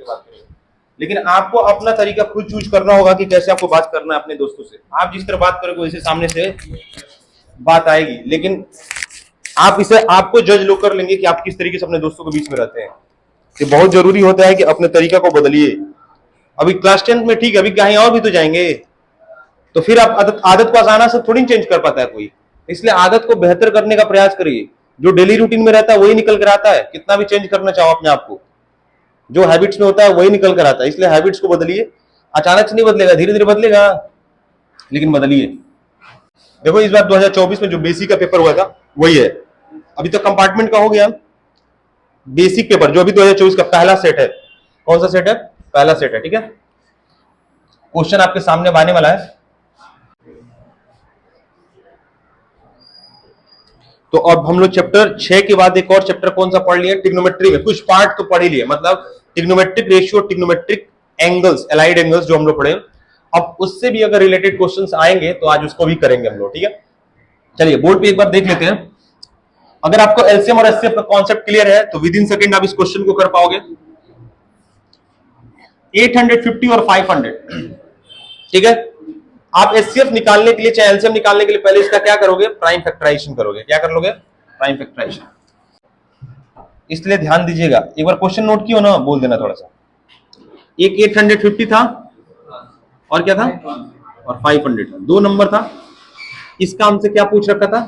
करके बात करेंगे। लेकिन आपको अपना तरीका खुद चूज करना होगा कि कैसे आपको बात करना है अपने दोस्तों से। आप जिस तरह बात करोगे वैसे सामने से बात आएगी, लेकिन आप इसे आपको जज लोग कर लेंगे कि आप किस तरीके से अपने दोस्तों के बीच में रहते हैं। ये बहुत जरूरी होता है कि अपने तरीका को बदलिए। अभी क्लास 10 में ठीक है, अभी कहीं और भी तो जाएंगे, तो फिर आप आदत को आसाना से थोड़ी चेंज कर पाता है कोई। इसलिए आदत को बेहतर करने का प्रयास करिए। जो डेली रूटीन में रहता है वही निकल कर आता है, कितना भी चेंज करना चाहो अपने आप को, जो हैबिट्स में होता है वही निकल कर आता है। इसलिए हैबिट्स को बदलिए। अचानक से नहीं बदलेगा, धीरे धीरे बदलेगा, लेकिन बदलिए। देखो इस बार 2024 में जो बेसिक का पेपर हुआ था वही है। अभी तो कंपार्टमेंट का हो गया। बेसिक पेपर जो अभी 2024 का पहला सेट है, कौन सा सेट है? पहला सेट है, ठीक है। क्वेश्चन आपके सामने आने वाला है। तो अब हम लोग चैप्टर 6 के बाद एक और चैप्टर कौन सा पढ़ लिए? ट्रिग्नोमेट्री में कुछ पार्ट तो पढ़ ही लिए, मतलब trigonometric ratio, trigonometric angles, allied angles जो हम लोग पढ़े। अब उससे भी अगर रिलेटेड क्वेश्चंस आएंगे तो आज उसको भी करेंगे हम लोग, ठीक है। चलिए बोर्ड पे एक बार देख लेते हैं। अगर आपको एलसीएम और एचसीएफ का कॉन्सेप्ट क्लियर है तो विद इन सेकंड आप इस क्वेश्चन को कर पाओगे। 850 और 500, ठीक है। आप एचसीएफ निकालने के लिए चाहे एलसीएम निकालने के लिए पहले इसका क्या करोगे? प्राइम फैक्टराइजेशन करोगे। क्या कर लोगे? Prime factorization. इसलिए ध्यान दीजिएगा, एक बार क्वेश्चन नोट किया ना, बोल देना थोड़ा सा। एक 850 था और क्या था? और 500 था। दो नंबर था। इसका हमसे क्या पूछ रखा था?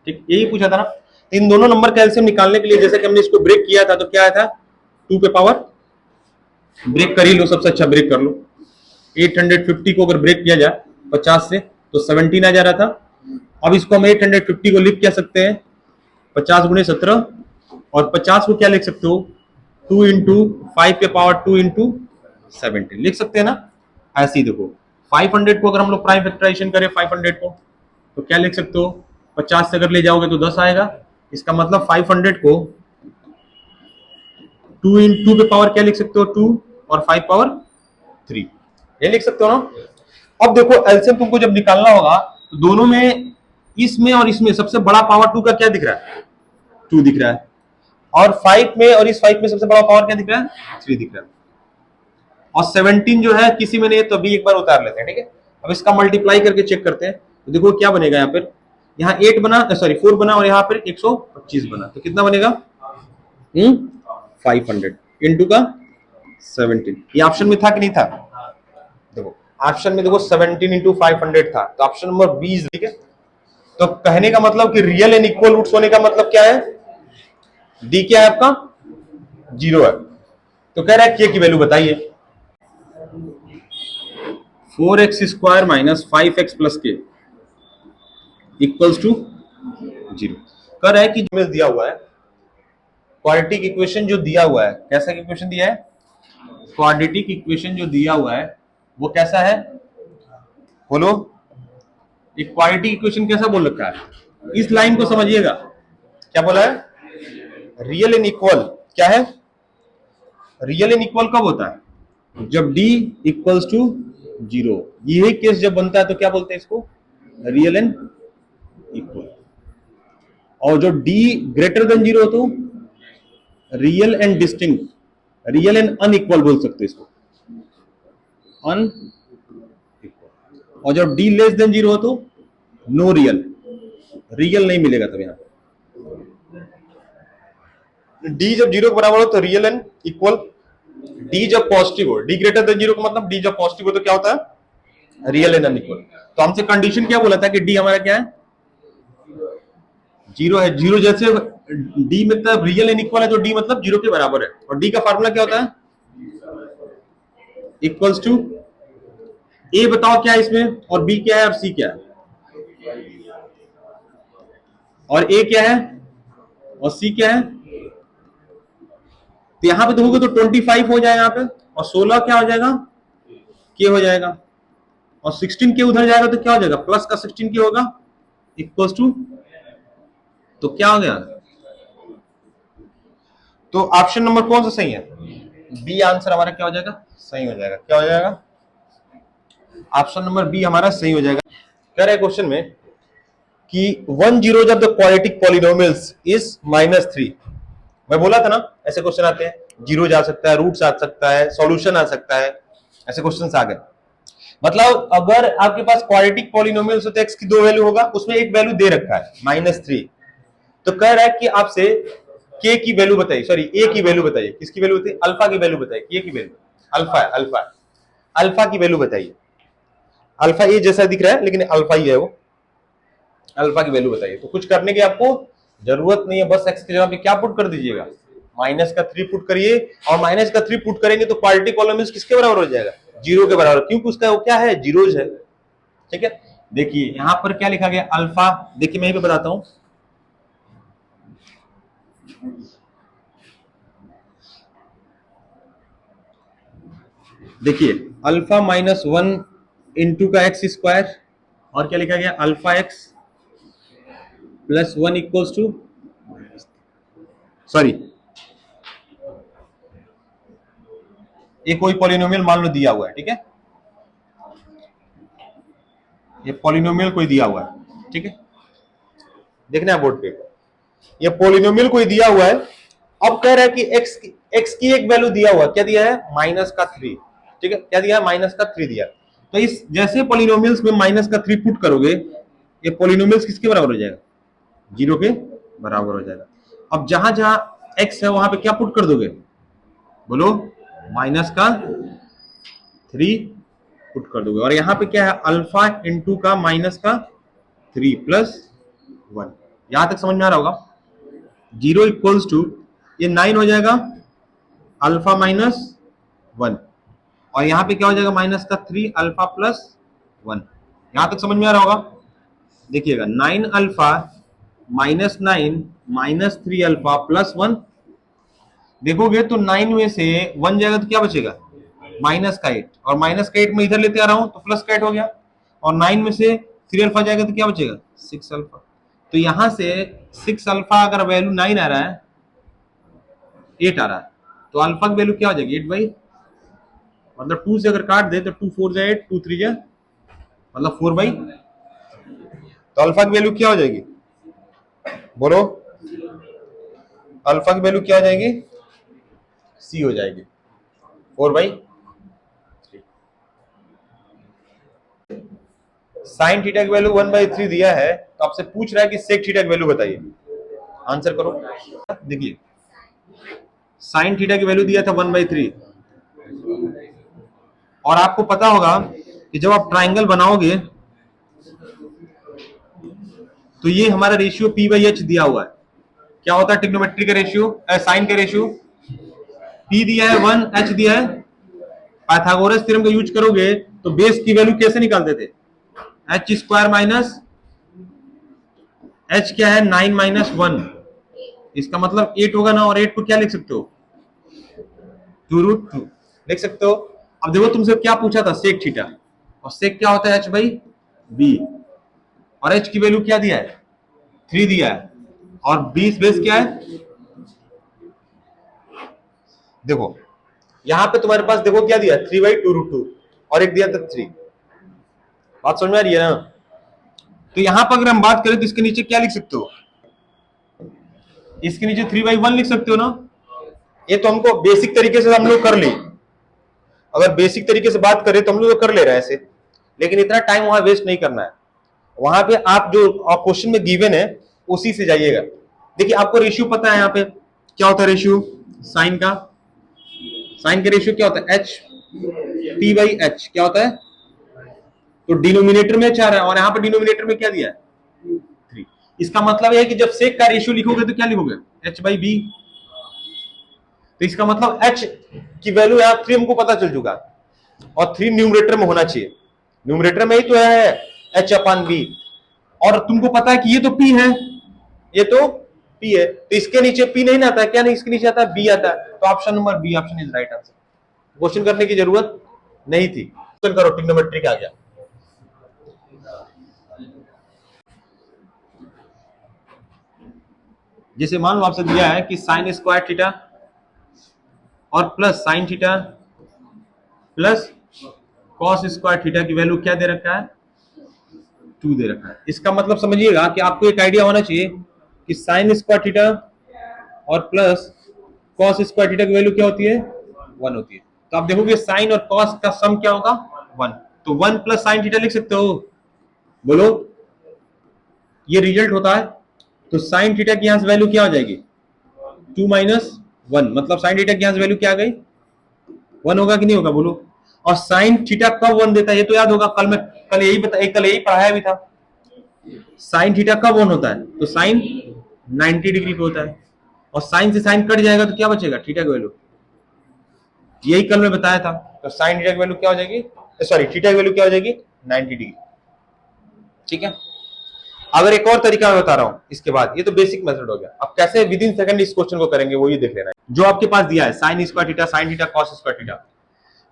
ठीक, यही पूछा था ना। इन दोनों नंबर का एलसीएम निकालने के लिए जैसे कि हमने इसको ब्रेक किया था तो क्या आया था? 2 पे पावर, ब्रेक कर ही लो, सबसे अच्छा ब्रेक कर लो। 850 को अगर ब्रेक किया जाए 50 से तो 17 आ जा रहा था। अब इसको हम 850 को लिख क्या सकते हैं? 50 गुणे 17, और 50 को क्या लिख सकते हो? 2 इंटू 5 के पावर 2 इंटू 17 लिख सकते हैं ना। ऐसे ही देखो 500 को अगर हम लोग प्राइम फैक्टराइजेशन करें 500 को तो क्या लिख सकते हो? 50 से अगर ले जाओगे तो 10 आएगा। इसका मतलब 500 को 2 इंटू पे पावर क्या लिख सकते हो? 2 और 5 पावर 3, ये लिख सकते हो ना। अब देखो एलसीएम तुमको जब निकालना होगा तो दोनों में, इसमें और इसमें सबसे बड़ा पावर 2 का क्या दिख रहा है? 2 दिख रहा है। और 5 में और इस 5 में सबसे बड़ा पावर क्या दिख रहा है? 3 दिख रहा है। और 17 जो है किसी में नहीं, तो अभी एक बार उतार लेते हैं, ठीक है। अब इसका मल्टीप्लाई करके चेक करते हैं तो देखो क्या बनेगा। यहाँ पर यहाँ 8 बना, सॉरी 4 बना, और यहाँ पर 125 बना, तो कितना बनेगा? 500 इंटू का 17। ये ऑप्शन में था कि नहीं था? देखो ऑप्शन में देखो 17 इंटू 500 था, तो ऑप्शन नंबर 20, ठीक है। तो कहने का मतलब कि रियल एंड इक्वल रूट्स होने का मतलब क्या है? डी क्या है आपका? 0 है। तो कह रहा है के की वैल्यू बताइए। 4x square minus 5x plus के इक्वल्स टू 0। कह रहा है कि जो दिया हुआ है क्वाड्रेटिक इक्वेशन जो दिया हुआ है, कैसा इक्वेशन दिया है? क्वाड्रेटिक इक्वेशन जो दिया हुआ है वो कैसा है? बोलो, एक क्वाड्रेटिक इक्वेशन कैसा बोल रखा है? इस लाइन को समझिएगा। क्या बोला है? Real and equal. क्या है? रियल एंड इक्वल कब होता है? जब d इक्वल्स टू 0। यही केस जब बनता है तो क्या बोलते हैं इसको? Real and equal. और जो d ग्रेटर देन 0 तो real and distinct, real and unequal बोल सकते हैं इसको, अनइक्वल। और जब d लेस देन 0 हो तो नो रियल, रियल नहीं मिलेगा तब यहां पर। d जब 0 के बराबर हो तो रियल एंड इक्वल। d जब पॉजिटिव हो, d ग्रेटर देन 0 का मतलब d जब पॉजिटिव हो तो क्या होता है? Real and unequal. तो हमसे कंडीशन क्या बोला था कि d हमारा क्या है? 0 है। 0 जैसे d मतलब रियल एंड इक्वल है तो d मतलब 0 के बराबर है। और d का फार्मूला क्या होता है? इक्वल्स टू a, बताओ क्या है इसमें, और b क्या है और c क्या है, और a क्या है और c क्या है। तो यहां पे देखोगे तो 25 हो जाएगा यहाँ पे, और 16 क्या हो जाएगा? k हो जाएगा। और 16 के उधर जाएगा तो क्या हो जाएगा? प्लस का 16 के होगा इक्वल्स टू, तो क्या हो गया? तो ऑप्शन नंबर कौन सा सही है? बी आंसर हमारा क्या हो जाएगा? सही हो जाएगा। क्या हो जाएगा? ऑप्शन नंबर बी हमारा सही हो जाएगा। कह रहे क्वेश्चन में कि 1 0 जब द क्वाड्रेटिक पॉलिनोमियल्स इज -3। मैं बोला था ना ऐसे क्वेश्चन आते हैं। जीरो जा सकता है, रूट्स आ सकता है, सॉल्यूशन आ सकता है, ऐसे क्वेश्चंस आ गए। मतलब अगर आपके पास क्वाड्रेटिक पॉलिनोमियल्स होते एक्स की दो वैल्यू होगा, उसमें एक वैल्यू दे रखा है -3, तो कह रहा है कि आपसे के की वैल्यू बताइए, सॉरी ए की वैल्यू बताइए। किसकी वैल्यू बताइए? अल्फा की वैल्यू बताइए। के की वैल्यू अल्फा है, अल्फा अल्फा की वैल्यू बताइए। अल्फा ए जैसा दिख रहा है लेकिन अल्फा ही है वो। अल्फा की वैल्यू बताइए। तो कुछ करने की आपको जरूरत नहीं है, बस एक्स की जगह पे क्या पुट कर दीजिएगा, -3 पुट करिए। और -3 पुट करेंगे तो क्वाड्रेटिक पॉलिनोमियल्स किसके बराबर हो जाएगा? जीरो के बराबर, क्योंकि उसका वो क्या है, जीरोज है। ठीक है, देखिए यहां पर क्या लिखा गया, अल्फा। देखिए मैं यहीं पे बताता हूं, देखिए अल्फा -1 इंटू का एक्स स्क्वायर, और क्या लिखा गया, alpha x +1 equals to, sorry ये कोई पॉलिनोमियल मान लो दिया हुआ है, ठीक है, ये पॉलिनोमियल कोई दिया हुआ है, ठीक है, देखना है बोर्ड पे, ये पॉलिनोमियल कोई दिया हुआ है। अब कह रहा है कि एक्स की एक वैल्यू दिया हुआ है, क्या दिया है, -3, ठीक है, क्या दिया है, -3 दिया। तो इस जैसे पॉलिनोमियल्स में -3 पुट करोगे, ये पॉलिनोमियल्स किसके बराबर हो जाएगा, जीरो के बराबर हो जाएगा। अब जहां जहां एक्स है वहां पे क्या पुट कर दोगे, बोलो, -3 पुट कर दोगे। और यहाँ पे क्या है, अल्फा इंटू का -3 + 1, यहां तक समझ में आ रहा होगा। 0 इक्वल्स टू, ये 9 हो जाएगा, अल्फा -1, और यहाँ पे क्या हो जाएगा, -3 अल्फा +1, यहां तक समझ में आ रहा होगा। देखिएगा 9 अल्फा -9 -3 अल्फा +1, देखोगे तो 9 में से 1 जाएगा तो क्या बचेगा, -8, और -8 में इधर लेते आ रहा हूं तो +8 हो गया, और 9 में से 3 अल्फा जाएगा तो क्या बचेगा, 6 अल्फा। तो यहां से 6 अल्फा अगर वैल्यू 9 आ रहा है, 8 आ रहा है, तो अल्फा की वैल्यू क्या हो जाएगी, 8/, मतलब 2 से अगर काट दे तो 2 4 जा 8, 2 3 जा मतलब 4/, तो अल्फा की वैल्यू क्या हो जाएगी, बोलो, अल्फा की वैल्यू क्या हो जाएगी, सी हो जाएगी, 4/। साइन थीटा की वैल्यू 1/3 दिया है, तो आपसे पूछ रहा है कि सेक थीटा की वैल्यू बताइए, आंसर करो। देखिए साइन थीटा की वैल्यू दिया था 1/3, और आपको पता होगा कि जब आप ट्राइंगल बनाओगे तो ये हमारा रेशियो P/H दिया हुआ है। क्या होता है ट्रिग्नोमेट्री का रेशियो, साइन का रेशियो, P दिया है 1, H दिया है। पाइथागोरस थ्योरम का यूज करोगे तो बेस की वैल्यू कैसे निकालते थे, h² माइनस h क्या है, 9 - 1, इसका मतलब 8 होगा ना, और 8 को क्या लिख सकते हो, 2√2 लिख सकते हो। अब देखो तुमसे क्या पूछा था, सेक थीटा, और सेक क्या होता है, h/b, और h की वैल्यू क्या दिया है, 3 दिया है, और बेस क्या है, देखो यहां पे तुम्हारे पास देखो क्या दिया, 3/2√2, और एक दिया था 3, बात समझ में आ रही है ना। तो यहां पर अगर हम बात करें तो इसके नीचे क्या लिख सकते हो, इसके नीचे 3/1 लिख सकते हो ना। ये तो हमको बेसिक तरीके से हम लोग कर ली, अगर बेसिक तरीके से बात करें तो हम लोग कर ले रहे हैं ऐसे, लेकिन इतना टाइम वहां वेस्ट नहीं करना है। वहां पे आप जो क्वेश्चन में गिवन है उसी से जाइएगा। देखिए आपको रेशियो पता है, यहाँ पे क्या होता है रेशियो, साइन का, साइन का रेशियो क्या होता है, H/T/H, क्या होता है, तो डिनोमिनेटर में 4 है, और यहाँ पे डिनोमिनेटर में क्या दिया है, 3। इसका मतलब है कि जब सेक का रेशियो लिखोगे तो क्या लिखोगे, h/b, तो इसका मतलब h की वैल्यू यहाँ 3 हमको पता चल चुका, और 3 न्यूमरेटर में होना चाहिए, न्यूमरेटर में ही तो है h/b, और तुमको पता है कि ये तो p है, ये तो p है, तो इसके नीचे p नहीं आता है, क्या नहीं, इसके नीचे आता है b आता है, तो option number B, option is right answer. Question करने की जरूरत नहीं थी, क्वेश्चन करो, ट्रिग्नोमेट्रिक आ गया। जैसे मान लो आपसे दिया है कि sin² थीटा और plus sin theta plus cos² theta की वैल्यू क्या दे रखा है, 2 दे रखा है। इसका मतलब समझिएगा कि आपको एक आइडिया होना चाहिए कि sin² थीटा और प्लस कॉस स्क्वायर थीटा की वैल्यू क्या होती है 1 होती है। तो आप देखोगे साइन और कॉस का सम क्या होगा 1, तो 1 प्लस साइन थीटा लिख सकते हो। बोलो ये रिजल्ट होता है। तो साइन थीटा की यहां से वैल्यू क्या हो जाएगी 2 माइनस 1, मतलब साइन थीटा की यहां से वैल्यू क्या आ गई 1 होगा कि नहीं होगा बोलो। और साइन थीटा कब 1 देता है ये तो याद होगा, कल यही पढ़ाया भी था। साइन थीटा कब 1 होता है तो साइन 90 डिग्री पे होता है, और साइन से साइन कट जाएगा तो क्या बचेगा थीटा की वैल्यू, यही कल मैं बताया था। तो साइन थीटा की वैल्यू क्या हो जाएगी, सॉरी थीटा की वैल्यू क्या हो जाएगी 90 डिग्री। ठीक है, अगर एक और तरीका मैं बता रहा हूं इसके बाद, ये तो बेसिक मेथड हो गया। अब कैसे विद इन सेकंड इस क्वेश्चन को करेंगे वो ये देख लेना है। जो आपके पास दिया है sine square theta, sine theta cos square theta,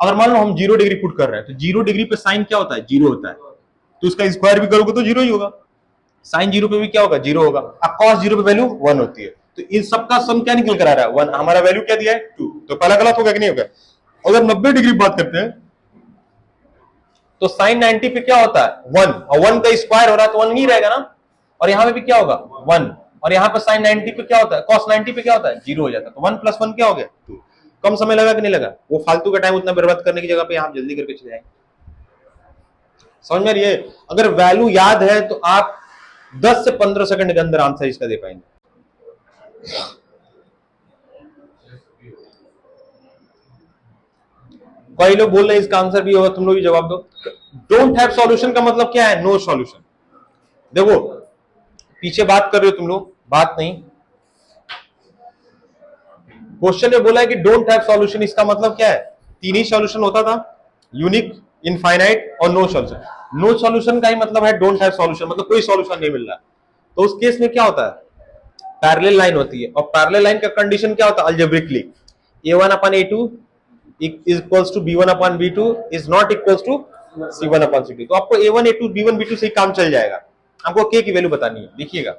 अगर मान लो हम 0 डिग्री पुट कर रहे हैं तो 0 डिग्री पे साइन क्या होता है 0 होता है, तो उसका स्क्वायर भी करोगे तो 0 ही होगा। साइन 0 पे भी क्या होगा 0 होगा। अब कॉस 0 पे वैल्यू 1 होती है, तो इन सबका सम क्या निकल कर आ रहा है 1, हमारा वैल्यू क्या दिया है 2, तो पहला गलत होगा कि नहीं होगा। अगर 90 डिग्री बात करते हैं तो साइन 90 पे क्या होता है 1, और 1 का स्क्वायर हो रहा है तो 1 नहीं रहेगा ना, और यहां पे भी क्या होगा 1, और यहां पर साइन 90 पे क्या होता है कॉस 90 पे क्या होता है 0 हो जाता है, तो 1 प्लस 1 क्या हो गया 2। कम समय लगा कि नहीं लगा, वो फालतू का टाइम उतना बर्बाद करने की जगह पे यहां जल्दी करके चले जाएंगे। समझ में रही है, अगर वैल्यू याद है तो आप 10 से 15 सेकंड के अंदर आंसर इसका दे पाएंगे। कई लोग बोल रहे हैं इसका आंसर भी होगा, तुम लोग भी जवाब दो। डोंट हैव सॉल्यूशन का मतलब क्या है, नो सॉल्यूशन। देखो पीछे बात कर रहे हो तुम लोग, बात नहीं, क्वेश्चन में बोला है कि डोंट हैव सॉल्यूशन, इसका मतलब क्या है 3 ही सॉल्यूशन होता था, यूनिक, इनफाइनाइट और नो सॉल्यूशन। नो सॉल्यूशन का ही मतलब है डोंट हैव सॉल्यूशन, मतलब कोई सॉल्यूशन नहीं मिल रहा। तो उस केस में क्या होता है पैरेलल लाइन होती है, और पैरेलल लाइन का कंडीशन क्या होता है algebraically a1 upon a2 equals to b1 upon b2 is not equals to c1 upon c2। तो आपको a1 a2 b1 b2 से ही काम चल जाएगा, आपको k की वैल्यू बतानी है। देखिएगा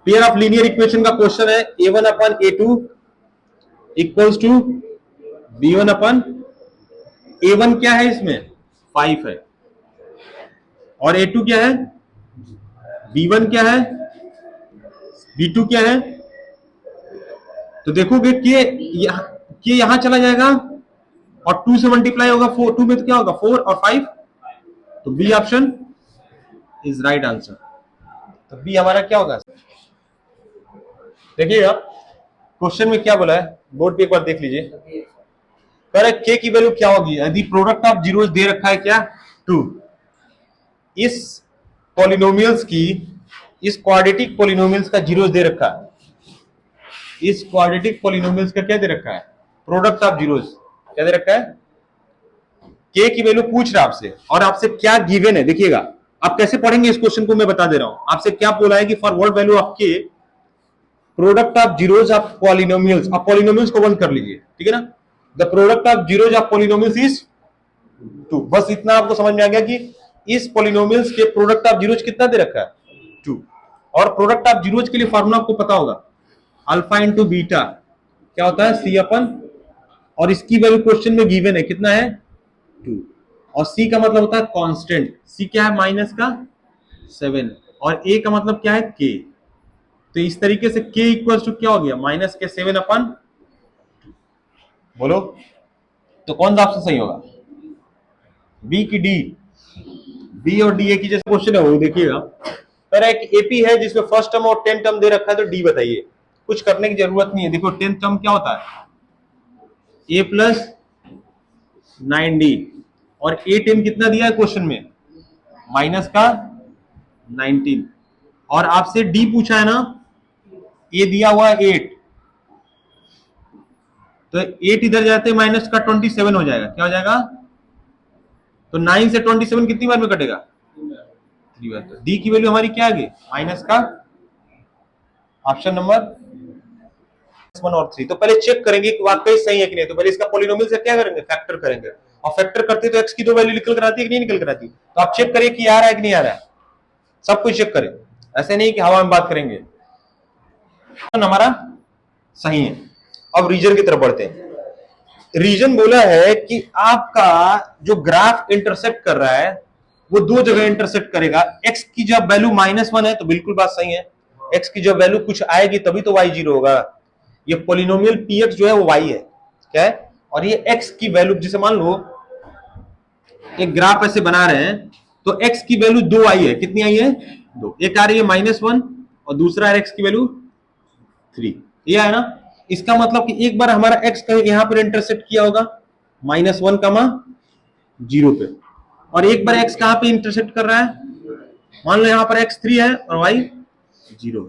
पेयर ऑफ लीनियर इक्वेशन का क्वेश्चन है, a1 upon a2 equals to b1 upon a1 क्या है इसमें 5 है, और a2 क्या है b1 क्या है b2 क्या है। तो देखोगे कि यहां चला जाएगा और 2 से मल्टीप्लाई होगा 4, 2 में तो क्या होगा 4 और 5, तो B option is right answer. तो बी हमारा क्या होगा, देखिएगा क्वेश्चन में क्या बोला है, बोर्ड पे एक बार देख लीजिए। कह रहे के की वैल्यू क्या होगी यदि प्रोडक्ट ऑफ जीरोस दे रखा है क्या 2, इस पॉलिनोमियल्स की, इस क्वाड्रेटिक पॉलिनोमियल्स का जीरोस दे रखा है, इस क्वाड्रेटिक पॉलिनोमियल्स का क्या दे रखा है प्रोडक्ट ऑफ जीरोस क्या दे रखा है, के की वैल्यू पूछ रहा है आपसे, और आपसे क्या गिवन है। देखिएगा आप कैसे पढ़ेंगे इस क्वेश्चन को मैं बता दे रहा हूं। आपसे क्या बोला है कि फॉर व्हाट वैल्यू ऑफ के product of zeros of polynomials, आप पॉलिनोमियल्स को बंद कर लीजिए, ठीक है ना। The product of zeros of polynomials is 2, बस इतना आपको समझ में आ गया कि इस पॉलिनोमियल्स के प्रोडक्ट ऑफ जीरोस कितना दे रखा है 2, और प्रोडक्ट ऑफ जीरोस के लिए फॉर्मूला आपको पता होगा अल्फा इंटू बीटा क्या होता है सी अपन, और इसकी वैल्यू क्वेश्चन में गिवन है कितना है 2, और सी का मतलब होता है कांस्टेंट, सी क्या है माइनस का 7, और ए का मतलब क्या है के। तो इस तरीके से के इक्वल टू क्या हो गया माइनस के 7 अपन, बोलो तो कौन सा ऑप्शन सही होगा बी की डी, बी और डी एक ही जैसा क्वेश्चन है वो देखिएगा। पर एक एपी है जिसमें फर्स्ट टर्म और 10 टर्म दे रखा है, तो डी बताइए, कुछ करने की जरूरत नहीं है। देखो 10 टर्म क्या होता है ए प्लस 9d, और ए 10 कितना दिया है क्वेश्चन में माइनस का 19, और आपसे डी पूछा है ना, ए दिया हुआ है 8, तो 8 इधर जाते माइनस का 27 हो जाएगा, क्या हो जाएगा, तो 9 से 27 कितनी बार में कटेगा 3 बार। तो डी की वैल्यू हमारी क्या आ गई माइनस का ऑप्शन नंबर 1 और 3। तो पहले चेक करेंगे कि वाकई सही है कि नहीं, तो पहले इसका पॉलिनोमियल से क्या करेंगे फैक्टर करेंगे, और फैक्टर करते तो एक्स की दो वैल्यू निकल कर आती है कि नहीं निकल कर आती, तो आप चेक करिए कि आ रहा है कि नहीं आ रहा है, सब कुछ चेक करें, ऐसे नहीं कि हवा में बात करेंगे। हमारा सही है। अब रीजन की तरफ बढ़ते हैं। रीजन बोला है कि आपका जो ग्राफ इंटरसेक्ट कर रहा है वो दो जगह इंटरसेक्ट करेगा, एक्स की जब वैल्यू -1 है तो बिल्कुल बात सही है, एक्स की जब वैल्यू कुछ आएगी तभी तो y 0 होगा, ये पोलिनोमियल px जो है वो y है, क्या है, और ये x की वैल्यू, जैसे मान लो एक ग्राफ ऐसे बना रहे हैं, तो x की वैल्यू 2 आई है, कितनी आई है, 2, एक आ रही है -1 और दूसरा है x की वैल्यू 3, ये है ना। इसका मतलब कि एक बार हमारा x कहीं यहां पर इंटरसेक्ट किया होगा -1, 0 पे, और एक बार x कहां पे इंटरसेक्ट कर रहा है, मान लो यहां पर x 3 है और y 0,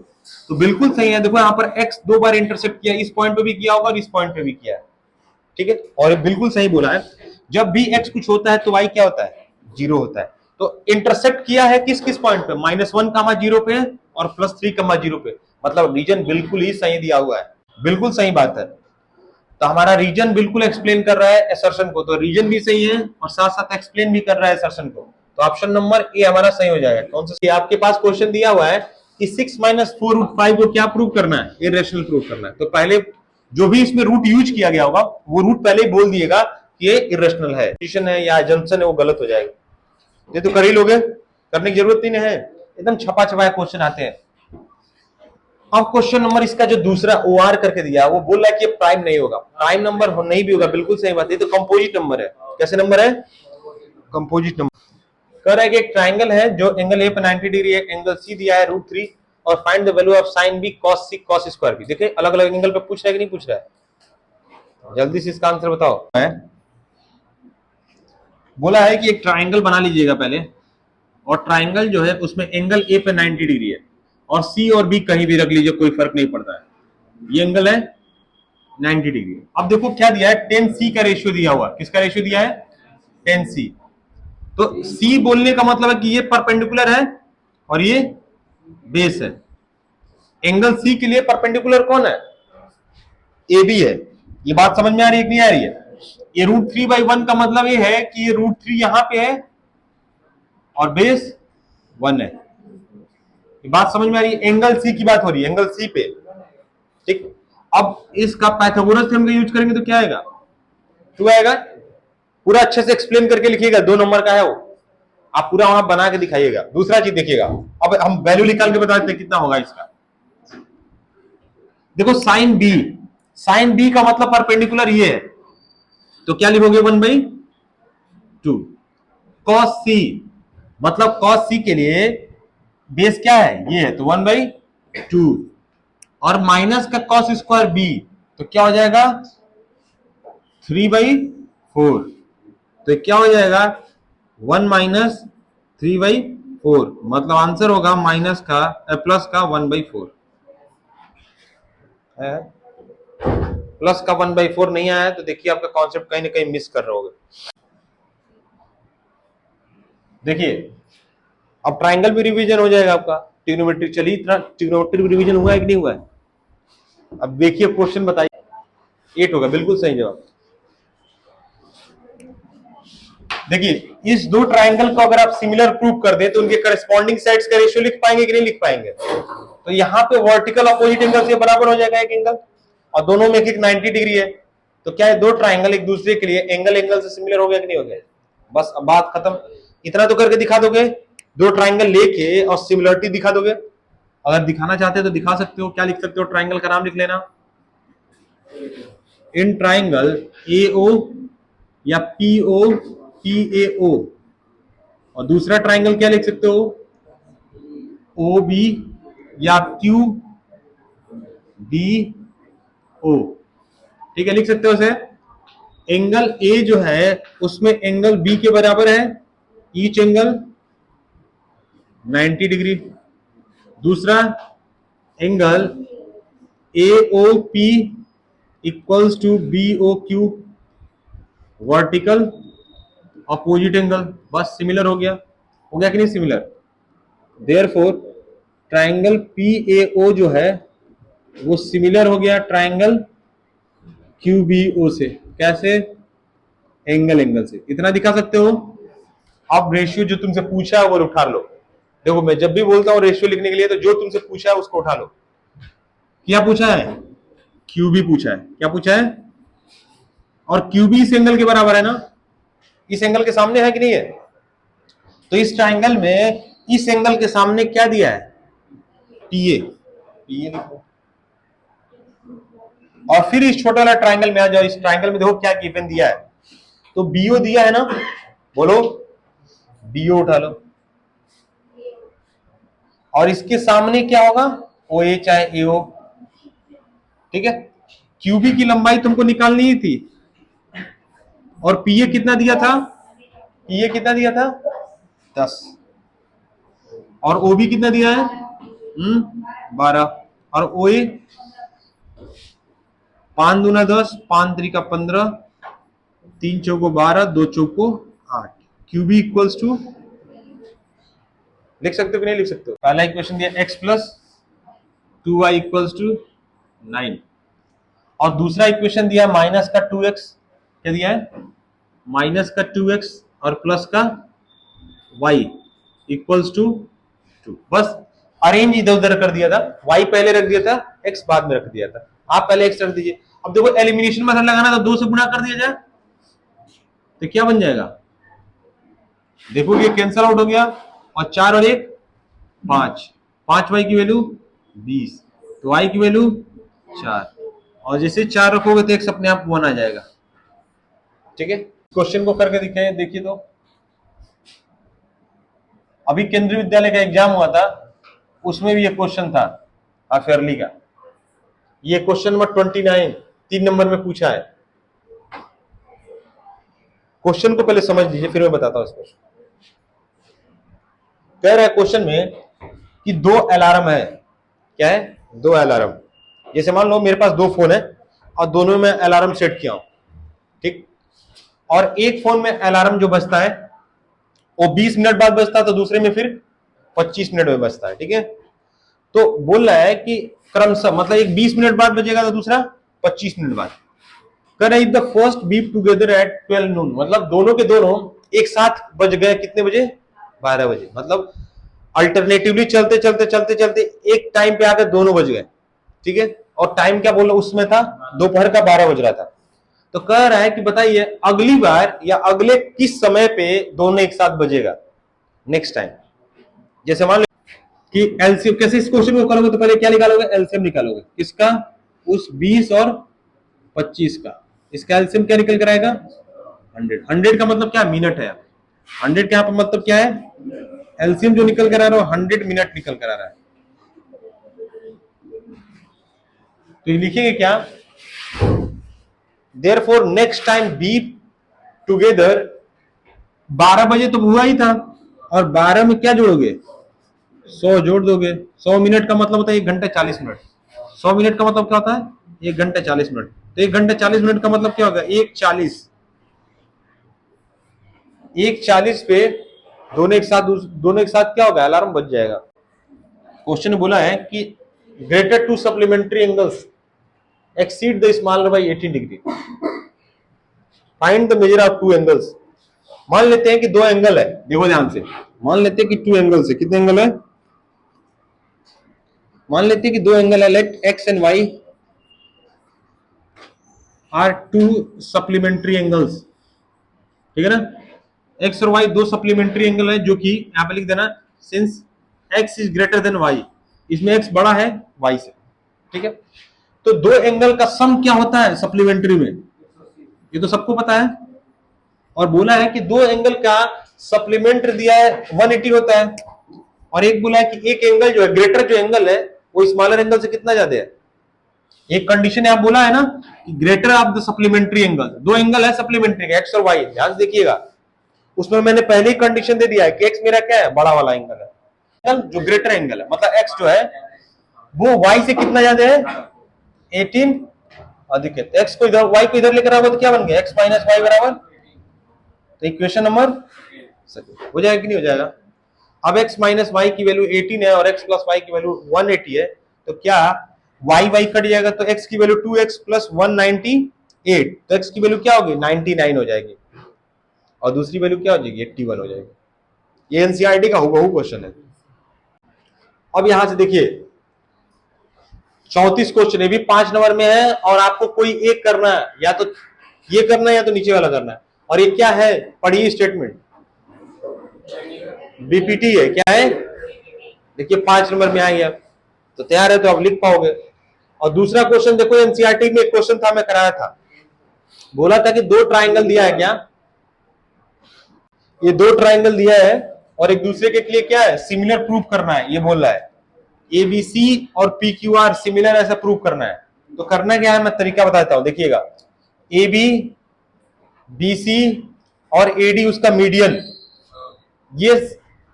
तो बिल्कुल सही है। देखो यहां पर x 2 बार इंटरसेक्ट किया, इस पॉइंट पे भी किया होगा और इस पॉइंट पे भी किया है, ठीक है, और ये बिल्कुल सही बोला है। जब भी x कुछ होता है तो y क्या होता है, 0 होता है। तो इंटरसेक्ट किया है किस किस पॉइंट पे, -1, 0 पे और +3, 0 पे, मतलब रीजन बिल्कुल ही सही दिया हुआ है, बिल्कुल सही बात है। तो हमारा रीजन बिल्कुल एक्सप्लेन कर रहा है असर्शन को, तो रीजन भी सही है और साथ साथ एक्सप्लेन भी कर रहा है असर्शन को, तो ऑप्शन नंबर ए हमारा सही हो जाएगा। कौन सा, आपके पास क्वेश्चन दिया हुआ है कि 6 - 4√5 को क्या प्रूव करना है, इरेशनल प्रूव करना है, तो पहले जो भी इसमें रूट यूज किया गया होगा वो रूट पहले ही बोल दिएगा कि ये इरेशनल है, एडिशन है या अजम्पशन है, वो गलत हो जाएगा। ये तो कर ही लोगे, करने की जरूरत ही नहीं है, एकदम छपा छपाया क्वेश्चन आते हैं। अब क्वेश्चन नंबर इसका जो दूसरा OR करके दिया वो बोल रहा है कि प्राइम नहीं होगा, प्राइम नंबर नहीं भी होगा, बिल्कुल सही बात है, तो कंपोजिट नंबर है। कैसे नंबर है, कंपोजिट नंबर। कह रहा है कि एक ट्राइंगल है जो एंगल ए पे 90 डिग्री है, एंगल सी दिया है √3 और find the value of sine B cos C cos square B. देखिए अलग अलग एंगल पे पूछ रहा है कि नहीं पूछ रहा है, जल्दी से इसका आंसर बताओ। बोला है कि एक ट्राइंगल बना लीजिएगा पहले, और ट्राइंगल जो है उसमें एंगल ए पे 90 डिग्री है और सी और बी कहीं भी रख लीजिए, कोई फर्क नहीं पड़ता है, ये एंगल है 90 डिग्री। अब देखो क्या दिया है, 10c का रेशियो दिया हुआ, किसका रेशियो दिया है, 10c। तो c बोलने का मतलब है कि ये परपेंडिकुलर है और ये बेस है। एंगल c के लिए परपेंडिकुलर कौन है, ए बी है। ये बात समझ में आ रही है कि नहीं आ रही है, ये √3/1 का मतलब ये है कि ये √3 यहां पे है और बेस 1 है। ये बात समझ में आ रही है, एंगल सी की बात हो रही है, एंगल सी पे, ठीक। अब इसका पाइथागोरस थ्योरम का यूज करेंगे तो क्या आएगा, 2 आएगा। पूरा अच्छे से एक्सप्लेन करके लिखिएगा, 2 नंबर का है वो, आप पूरा वहां बना के दिखाइएगा। दूसरा चीज देखिएगा, अब हम वैल्यू निकाल के बता देते हैं कितना होगा इसका। देखो साइन बी का मतलब परपेंडिकुलर ये है, तो क्या लिखोगे, 1/2। कॉस सी मतलब कॉस सी के लिए बेस क्या है, ये है, तो 1/2 और माइनस का कॉस स्क्वायर बी, तो क्या हो जाएगा 3/4, तो क्या हो जाएगा 1 - 3/4, मतलब आंसर होगा माइनस का प्लस का 1/4 है। प्लस का 1/4 नहीं आया तो देखिए आपका कॉन्सेप्ट कहीं ना कहीं मिस कर रहे होगे। देखिए अब ट्राइंगल भी रिवीजन हो जाएगा आपका, ट्रिग्नोमेट्री, चलिए इतना ट्रिग्नोमेट्री रिवीजन हुआ है कि नहीं हुआ है। अब देखिए क्वेश्चन बताइए, 8 होगा, बिल्कुल सही जवाब। देखिए इस दो ट्राइंगल को अगर आप सिमिलर प्रूव कर दे तो उनके करस्पॉन्डिंग साइड्स का रेशियो लिख पाएंगे कि नहीं लिख पाएंगे, तो यहाँ पे वर्टिकल अपोजिट एंगल से बराबर हो जाएगा एक एंगल, और दोनों में एक 90 डिग्री है, तो क्या है, दो ट्राइंगल एक दूसरे के लिए एंगल से सिमिलर हो गया कि नहीं हो गया, बस अब बात खत्म। इतना तो करके दिखा दोगे, दो ट्राइंगल लेके और सिमिलरिटी दिखा दोगे। अगर दिखाना चाहते हो तो दिखा सकते हो, क्या लिख सकते हो, ट्राइंगल का नाम लिख लेना, इन ट्राइंगल AO या PO और दूसरा ट्राइंगल क्या लिख सकते हो, OB या QBO, ठीक है, लिख सकते हो उसे। एंगल A जो है उसमें एंगल B के बराबर है, ईच एंगल 90 डिग्री। दूसरा angle AOP equals to BOQ, vertical opposite angle, बस सिमिलर हो गया कि नहीं सिमिलर। देयरफॉर ट्राइंगल PAO जो है वो सिमिलर हो गया ट्राइंगल QBO से, कैसे, एंगल से। इतना दिखा सकते हो। अब रेशियो जो तुमसे पूछा है वो उठा लो। देखो मैं जब भी बोलता हूं रेशियो लिखने के लिए तो जो तुमसे पूछा है उसको उठा लो। क्या पूछा है, QB पूछा है, क्या पूछा है, और QB इस एंगल के बराबर है ना, इस एंगल के सामने है कि नहीं है, तो इस ट्राइंगल में इस एंगल के सामने क्या दिया है, TA लिखो, और फिर इस छोटा वाला ट्राइंगल में आ जाओ। इस ट्राइंगल में देखो क्या गिवन दिया है, तो बीओ दिया है ना, बोलो बीओ उठा लो, और इसके सामने क्या होगा, ओ ए चाहे ए हो, ठीक है। क्यूबी की लंबाई तुमको निकालनी ही थी, और पीए कितना दिया था, पीए कितना दिया था 10, और ओबी कितना दिया है 12, और ओए 5 दूना 10, 5 3 का 15, 3 चौको 12, 2 चौको 8, क्यूबी इक्वल्स टू, लिख सकते हो कि नहीं लिख सकते हो। पहला इक्वेशन दिया x plus 2y equals to 9, और दूसरा इक्वेशन दिया माइनस का 2x, क्या दिया है माइनस का 2x और प्लस का y इक्वल्स टू 2। बस अरेंज इधर उधर कर दिया था, y पहले रख दिया था, x बाद में रख दिया था। आप पहले x रख दीजिए। अब देखो एलिमिनेशन मेथड लगाना तो 2 से गुणा कर दिया जाए तो क्या बन जाएगा, देखो ये कैंसिल आउट हो गया, और 4 और 1 5, 5y की वैल्यू 20, तो y की वैल्यू 4, और जैसे 4 रखोगे तो x अपने आप 1 आ जाएगा, ठीक है। क्वेश्चन को करके दिखाए, देखिए तो अभी केंद्रीय विद्यालय का एग्जाम हुआ था, उसमें भी ये क्वेश्चन था अफेयरली का, ये क्वेश्चन नंबर 29 3 नंबर में पूछा है। क्वेश्चन को पहले समझ लीजिए, फिर मैं बताता हूं इस क्वेश्चन। कह रहा है क्वेश्चन में कि 2 अलार्म है, क्या है 2 अलार्म। जैसे मान लो मेरे पास 2 फोन है और दोनों में अलार्म सेट किया हूं, ठीक, और एक फोन में अलार्म जो बजता है वो 20 मिनट बाद बजता है, तो दूसरे में फिर 25 मिनट में बजता है, ठीक है। तो बोल रहा है कि क्रमशः, मतलब एक 20 मिनट बाद बजेगा तो दूसरा 25 मिनट बाद। कर रहा है the first beep together at 12 नून, मतलब दोनों के दोनों एक साथ बज गए कितने बजे 12 बजे, मतलब अल्टरनेटिवली चलते चलते चलते चलते एक टाइम पे आकर दोनों बज गए, ठीक है। और टाइम क्या बोल रहा उसमें था, दोपहर का 12 बज रहा था। तो कह रहा है कि बताइए अगली बार या अगले किस समय पे दोनों एक साथ बजेगा, नेक्स्ट टाइम। जैसे मान लो कि एलसीएम, कैसे इस क्वेश्चन को करोगे तो पहले क्या निकालोगे, एलसीएम निकालोगे किसका, उस 20 और 25 का। इसका एलसीएम क्या निकल कर आएगा 100। 100 का मतलब क्या, मिनट है। 100 का मतलब क्या है, एलसीएम जो निकल कर आ रहा है 100 मिनट निकल कर आ रहा है। तो ये लिखेंगे क्या, therefore next time beep together, 12 बजे तो हुआ ही था, और 12 में क्या जोड़ोगे 100 जोड़ दोगे। 100 मिनट का मतलब होता है 1 घंटा 40 मिनट। 100 मिनट का मतलब क्या होता है 1 घंटा 40 मिनट। तो 1 घंटा 40 मिनट का मतलब क्या होगा 1:40, 1:40 पे दोनों एक साथ क्या होगा, अलार्म बज जाएगा। क्वेश्चन ने बोला है कि greater to supplementary angles exceed the smaller by 18 degree, find the measure of 2 angles. मान लेते हैं कि 2 एंगल है, देखो ध्यान से, मान लेते हैं कि 2 एंगल्स है। कितने एंगल है, मान लेते हैं कि 2 एंगल है, let x and y are 2 supplementary angles, ठीक है ना। एक्स और वाई 2 सप्लीमेंट्री एंगल है, जो कि यहां पे लिख देना since x is greater than y, इसमें एक्स बड़ा है वाई से, ठीक है। तो 2 एंगल का सम क्या होता है सप्लीमेंट्री में, ये तो सबको पता है। और बोला है कि 2 एंगल का सप्लीमेंट्री दिया है 180 होता है, और एक बोला है कि एक एंगल जो है, ग्रेटर जो एंगल है वो स्मॉलर एंगल से कितना ज्यादा है। एक कंडीशन आप बोला है ना कि greater of the supplementary angle, 2 angle है सप्लीमेंट्री एक्स और वाई, ध्यान से देखिएगा। उसमें मैंने पहले ही कंडीशन दे दिया है कि एक्स मेरा क्या है, बड़ा वाला एंगल है, जो ग्रेटर एंगल है, मतलब एक्स जो है वो वाई से कितना ज्यादा है 18 अधिक है। एक्स को इधर, वाई को इधर लेकर आओगे तो क्या बन गया, एक्स माइनस वाई बराबर, तो इक्वेशन नंबर हो जाएगा कि नहीं हो जाएगा। अब x माइनस वाई की वैल्यू 18 है और x प्लस वाई की वैल्यू 180 है, तो क्या y y कट जाएगा, तो x की वैल्यू 2x प्लस 198, तो x की वैल्यू क्या होगी 99 हो जाएगी, और दूसरी वैल्यू क्या हो जाएगी 81 हो जाएगी। ये एनसीईआरटी का हूबहू क्वेश्चन है। अब यहां से देखिए 34 क्वेश्चन है, भी 5 नंबर में है, और आपको कोई एक करना है, या तो ये करना है या तो नीचे वाला करना है। और ये क्या है, पढ़िए स्टेटमेंट, बीपीटी है, क्या है देखिए 5 नंबर में आई है, तो तैयार है तो आप लिख पाओगे। और दूसरा क्वेश्चन देखो, एनसीईआरटी में एक क्वेश्चन था, मैं कराया था, बोला था कि दो ट्राइंगल दिया है क्या, ये दो ट्राइंगल दिया है और एक दूसरे के लिए क्या है, सिमिलर प्रूफ करना है, ये बोल रहा है एबीसी और पीक्यूआर सिमिलर ऐसा प्रूफ करना है। तो करना क्या है, मैं तरीका बताता हूं, देखिएगा, ए बी बीसी और एडी उसका मीडियन, ये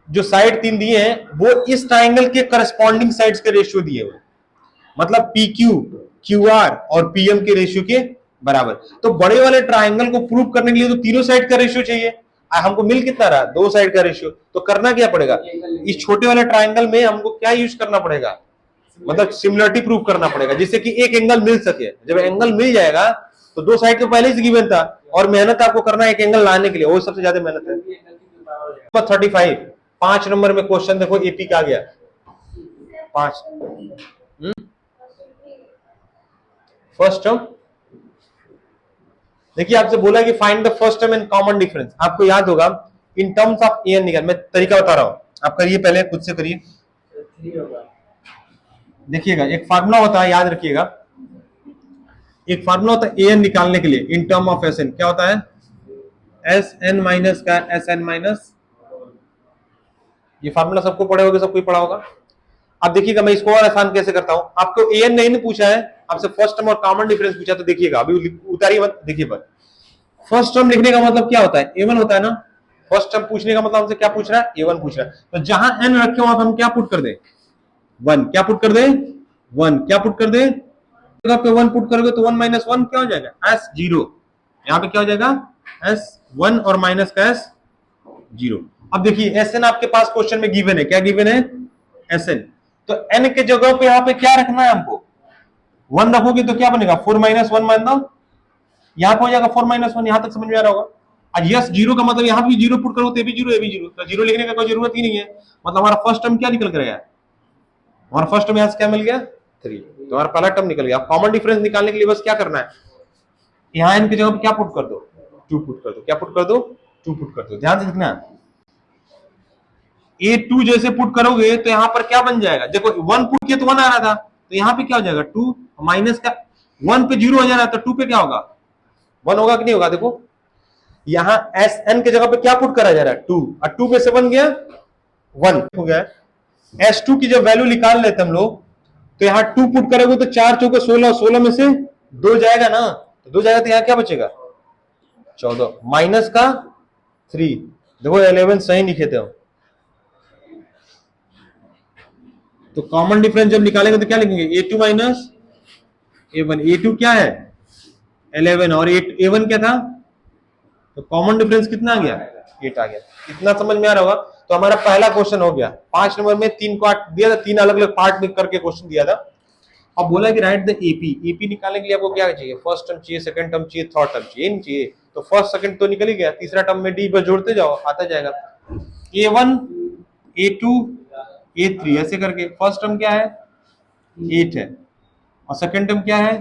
जो साइड तीन दिए हैं वो इस ट्राइंगल के करस्पॉन्डिंग साइड्स के रेशियो दिए हुए, मतलब पी क्यू क्यू आर और पीएम के रेशियो के बराबर। तो बड़े वाले ट्राइंगल को प्रूव करने के लिए तो तीनों साइड का रेशियो चाहिए, हमको मिल कितना रहा, दो साइड का रेशियो। तो करना क्या पड़ेगा, इस छोटे वाले ट्राइंगल में हमको क्या यूज करना पड़ेगा, मतलब सिमिलरिटी प्रूव करना पड़ेगा, जिससे कि एक एंगल मिल सके। जब एंगल मिल जाएगा तो दो साइड तो पहले से गिवन था, और मेहनत आपको करना है एक एंगल लाने के लिए, वो सबसे ज्यादा मेहनत है। 35 5 नंबर में क्वेश्चन देखो, एपी का आ गया 5, फर्स्ट टर्म। देखिए आपसे बोला कि find the first term and common difference, आपको याद होगा इन टर्म्स ऑफ एन निकाल, मैं तरीका बता रहा हूं, आप करिए, पहले खुद से करिए। देखिएगा एक फार्मूला होता है, याद रखिएगा, एक फार्मूला होता है एन निकालने के लिए in term of S n, क्या होता है, एस एन माइनस का एस एन माइनस, ये फार्मूला सबको पढ़े होगा, सबको पढ़ा होगा। अब देखिएगा मैं इसको और आसान कैसे करता हूं, आपको एन नहीं पूछा है, आपसे फर्स्ट टर्म और कॉमन डिफरेंस पूछा, तो देखिएगा अभी उतारिए मत, देखिए पर फर्स्ट टर्म लिखने का मतलब क्या होता है, ए वन होता है ना, फर्स्ट टर्म पूछने का मतलब हमसे क्या पूछ रहा है, ए वन पूछ रहा है, तो जहां एन रखे वहां हम क्या पुट कर दे, वन, क्या पुट कर दे, वन, क्या पुट कर दे, पे वन पुट करोगे तो वन माइनस वन क्या हो जाएगा, एस जीरो, यहाँ पे क्या हो जाएगा, एस वन और माइनस का एस जीरो। अब देखिए एस एन आपके पास क्वेश्चन में गिवन है, क्या गिवन है, एस एन, तो एन के जगह पे यहाँ पे क्या रखना है हमको, वन रखोगे तो क्या बनेगा, फोर माइनस वन मान दो, यहां पे हो जाएगा फोर माइनस वन, यहां तक समझ में आ रहा होगा। और यस जीरो का मतलब यहां भी जीरो पुट करो तो ये भी जीरो, ये भी जीरो, तो जीरो लिखने का कोई जरूरत ही नहीं है, मतलब हमारा फर्स्ट टर्म क्या निकल कर गया, हमारा फर्स्ट टर्म यहां से क्या मिल गया, 3, तो हमारा पहला टर्म निकल गया। कॉमन डिफरेंस निकालने के लिए बस क्या करना है, यहां एन की जगह पे क्या पुट कर दो, 2 पुट कर दो, क्या पुट कर दो, 2 पुट कर दो। ध्यान से लिखना, A2 जैसे पुट करोगे तो यहां पर क्या बन जाएगा, देखो 1 पुट किया तो 1 आ रहा था, तो यहां पे क्या हो जाएगा 2 माइनस का 1 पे 0 हो जा रहा है, तो 2 पे क्या होगा 1 होगा कि नहीं होगा। देखो यहां एस एन के जगह पे क्या पुट करा जा रहा है 2, और 2 पे से बन गया 1 हो गया। S2 की जब वैल्यू निकाल लेते हम लोग, तो यहां 2 पुट करोगे तो 4 चौके 16, 16 में से 2 जाएगा ना, तो 2 जाएगा तो यहां क्या बचेगा 14 माइनस का 3, देखो 11 सही लिखे थे हम। तो कॉमन डिफरेंस जब निकालेंगे तो क्या लिखेंगे, A2 माइनस A1, A2 क्या है 11 और A1 क्या था, तो कॉमन डिफरेंस कितना आ गया 8 आ गया। इतना समझ में आ रहा होगा। तो हमारा पहला क्वेश्चन हो गया, 5 नंबर में 3 पार्ट दिया था, 3 अलग अलग पार्ट में करके क्वेश्चन दिया था। अब बोला कि राइट द एपी, एपी निकालने के लिए आपको क्या चाहिए, फर्स्ट टर्म चाहिए, सेकंड टर्म चाहिए, थर्ड टर्म चाहिए, नहीं चाहिए, तो फर्स्ट सेकंड तो निकल ही गया, तीसरा टर्म में डी बस जोड़ते जाओ आता जाएगा, A1 A2 A3 ऐसे करके। फर्स्ट टर्म क्या है 8 है और सेकंड टर्म क्या है